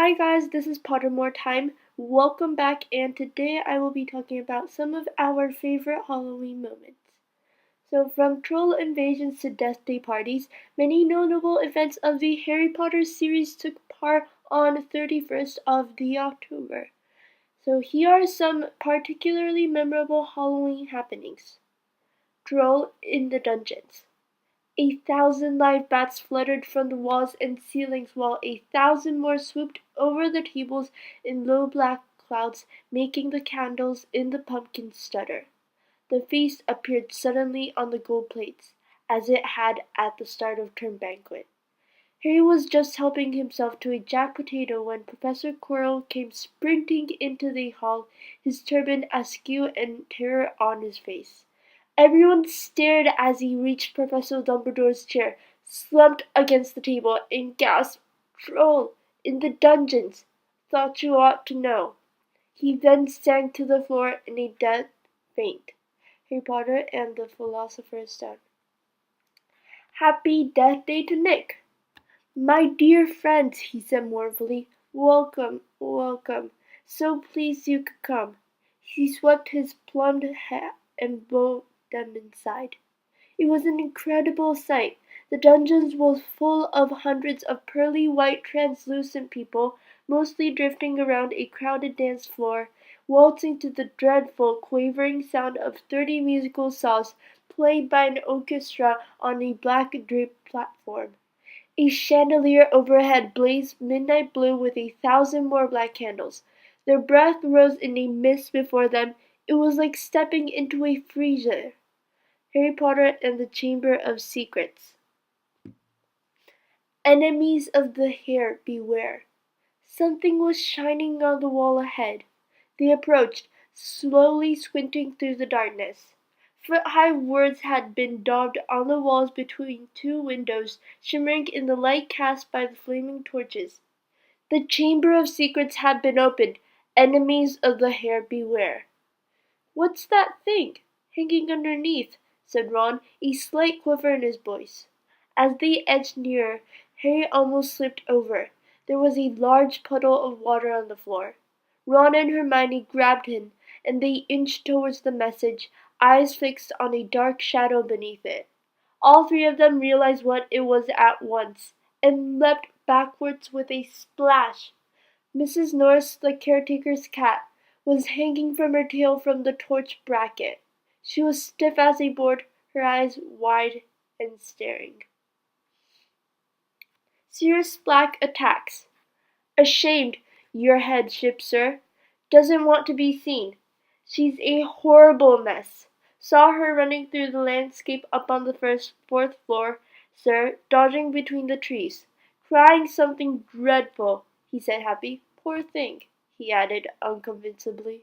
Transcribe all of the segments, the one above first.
Hi guys, this is Pottermore time. Welcome back, and today I will be talking about some of our favorite Halloween moments. So, from troll invasions to death day parties, many notable events of the Harry Potter series took part on 31st of the October. So, here are some particularly memorable Halloween happenings. Troll in the dungeons. 1,000 live bats fluttered from the walls and ceilings while 1,000 more swooped over the tables in low black clouds, making the candles in the pumpkins stutter. The feast appeared suddenly on the gold plates, as it had at the start of term banquet. Harry was just helping himself to a jack potato when Professor Quirrell came sprinting into the hall, his turban askew and terror on his face. Everyone stared as he reached Professor Dumbledore's chair, slumped against the table, and gasped, "Troll! In the dungeons! Thought you ought to know." He then sank to the floor in a dead faint. Harry Potter and the Philosopher's Stone. Happy Death Day to Nick! "My dear friends," he said mournfully, "welcome, welcome. So pleased you could come." He swept his plumed hat and bowed them inside. It was an incredible sight. The dungeons were full of hundreds of pearly white translucent people, mostly drifting around a crowded dance floor, waltzing to the dreadful, quavering sound of 30 musical saws played by an orchestra on a black draped platform. A chandelier overhead blazed midnight blue with 1,000 more black candles. Their breath rose in a mist before them. It was like stepping into a freezer. Harry Potter and the Chamber of Secrets. Enemies of the hair, beware. Something was shining on the wall ahead. They approached, slowly squinting through the darkness. Foot-high words had been daubed on the walls between two windows, shimmering in the light cast by the flaming torches. The Chamber of Secrets had been opened. Enemies of the hair, beware. "What's that thing hanging underneath?" said Ron, a slight quiver in his voice. As they edged nearer, Harry almost slipped over. There was a large puddle of water on the floor. Ron and Hermione grabbed him, and they inched towards the message, eyes fixed on a dark shadow beneath it. All three of them realized what it was at once, and leapt backwards with a splash. Mrs. Norris, the caretaker's cat, was hanging from her tail from the torch bracket. She was stiff as a board, her eyes wide and staring. Sirius Black attacks. "Ashamed, your headship, sir. Doesn't want to be seen. She's a horrible mess. Saw her running through the landscape up on the fourth floor, sir, dodging between the trees. Crying something dreadful," he said happy. "Poor thing," he added unconvincingly.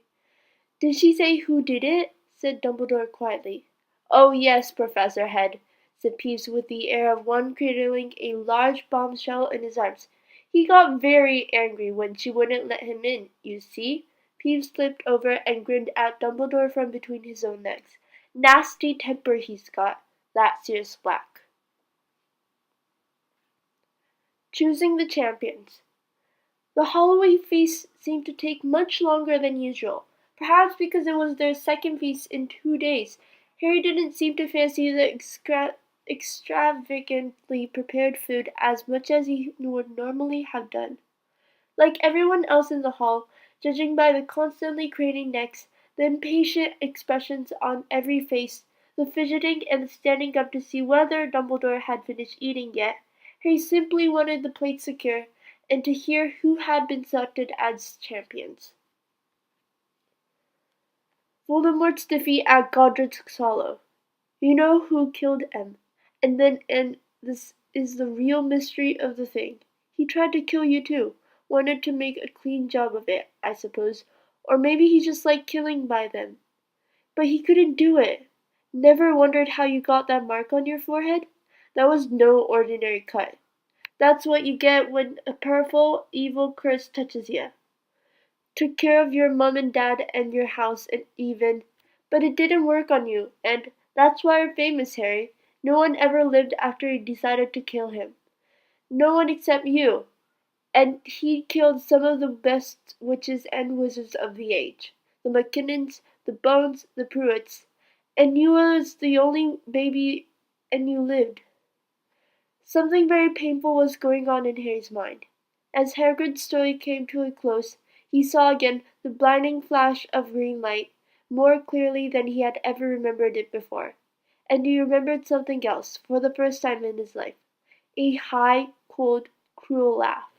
"Did she say who did it?" said Dumbledore quietly. "Oh, yes, Professor Head," said Peeves with the air of one cradling a large bombshell in his arms. "He got very angry when she wouldn't let him in, you see." Peeves flipped over and grinned at Dumbledore from between his own legs. "Nasty temper he's got, that Sirius Black." Choosing the champions. The Halloween feast seemed to take much longer than usual. Perhaps because it was their second feast in 2 days. Harry didn't seem to fancy the extravagantly prepared food as much as he would normally have done. Like everyone else in the hall, judging by the constantly craning necks, the impatient expressions on every face, the fidgeting and the standing up to see whether Dumbledore had finished eating yet, Harry simply wanted the plate secure and to hear who had been selected as champions. Voldemort's defeat at Godric's Hollow. You know who killed M. And this is the real mystery of the thing. He tried to kill you too. Wanted to make a clean job of it, I suppose. Or maybe he just liked killing by them. But he couldn't do it. Never wondered how you got that mark on your forehead? That was no ordinary cut. That's what you get when a powerful, evil curse touches you. Took care of your mom and dad and your house and but it didn't work on you, and that's why you're famous, Harry. No one ever lived after he decided to kill him. No one except you. and he killed some of the best witches and wizards of the age. The McKinnons, the Bones, the Pruitts. And you was the only baby and you lived. Something very painful was going on in Harry's mind. As Hagrid's story came to a close, he saw again the blinding flash of green light, more clearly than he had ever remembered it before. And he remembered something else, for the first time in his life. A high, cold, cruel laugh.